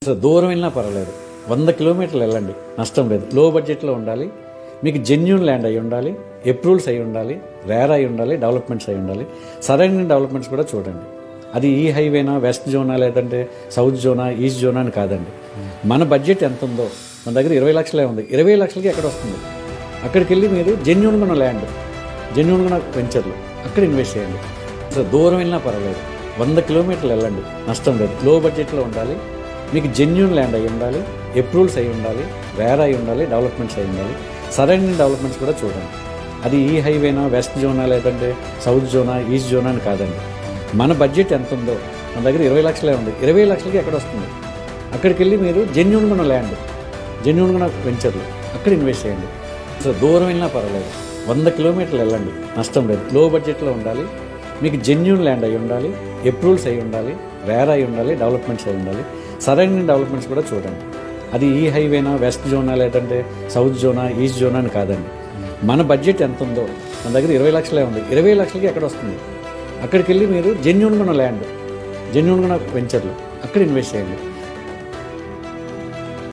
అసలు దూరం వెళ్ళినా పర్వాలేదు, 100 కిలోమీటర్లు వెళ్ళండి, నష్టం లేదు. లో బడ్జెట్లో ఉండాలి, మీకు జెన్యూన్ ల్యాండ్ అయి ఉండాలి, అప్రూవల్స్ అయి ఉండాలి, రేర్ అయి ఉండాలి, డెవలప్మెంట్స్ అయి ఉండాలి. సరైన డెవలప్మెంట్స్ కూడా చూడండి. అది ఈ హైవేనా, వెస్ట్ జోనా, లేదంటే సౌత్ జోనా, ఈస్ట్ జోనా అని కాదండి. మన బడ్జెట్ ఎంత ఉందో, మన దగ్గర 20 లక్షలే ఉంది, 20 లక్షలకి ఎక్కడ వస్తుంది? అక్కడికి వెళ్ళి మీరు జెన్యూన్గా ఉన్న ల్యాండ్, జెన్యూన్గా ఉన్న వెంచర్లు అక్కడ ఇన్వెస్ట్ చేయండి. అసలు దూరం వెళ్ళినా పర్వాలేదు, 100 కిలోమీటర్లు వెళ్ళండి, నష్టం లేదు. లో బడ్జెట్లో ఉండాలి, మీకు జెన్యూన్ ల్యాండ్ అయి ఉండాలి, అప్రూవల్స్ అయి ఉండాలి, రేర్ అయి ఉండాలి, డెవలప్మెంట్స్ అయి ఉండాలి. సరైన డెవలప్మెంట్స్ కూడా చూడండి. అది ఈ హైవేనా, వెస్ట్ జోనా, లేదంటే సౌత్ జోనా, ఈస్ట్ జోనా అని కాదండి. మన బడ్జెట్ ఎంత ఉందో, మన దగ్గర 20 లక్షలే ఉంది, 20 లక్షలకి ఎక్కడ వస్తుంది? అక్కడికి వెళ్ళి మీరు జెన్యూన్గా ఉన్న ల్యాండ్, జెన్యూన్గా ఉన్న వెంచర్లు అక్కడ ఇన్వెస్ట్ చేయండి. అసలు దూరం వెళ్ళినా పర్వాలేదు, 100 కిలోమీటర్లు వెళ్ళండి, నష్టం లేదు. లో బడ్జెట్లో ఉండాలి, మీకు జెన్యూన్ ల్యాండ్ అయి ఉండాలి, అప్రూవల్స్ అయి ఉండాలి, రేర్ అయి ఉండాలి, డెవలప్మెంట్స్ అయి ఉండాలి. సరైన డెవలప్మెంట్స్ కూడా చూడండి. అది ఈ హైవేనా, వెస్ట్ జోనా, లేదంటే సౌత్ జోనా, ఈస్ట్ జోనా అని కాదండి. మన బడ్జెట్ ఎంత ఉందో, మన దగ్గర 20 లక్షలే ఉంది, 20 లక్షలకి ఎక్కడ వస్తుంది? అక్కడికి వెళ్ళి మీరు జెన్యూన్గా ఉన్న ల్యాండ్, జెన్యూన్గా ఉన్న వెంచర్లు అక్కడ ఇన్వెస్ట్ చేయండి.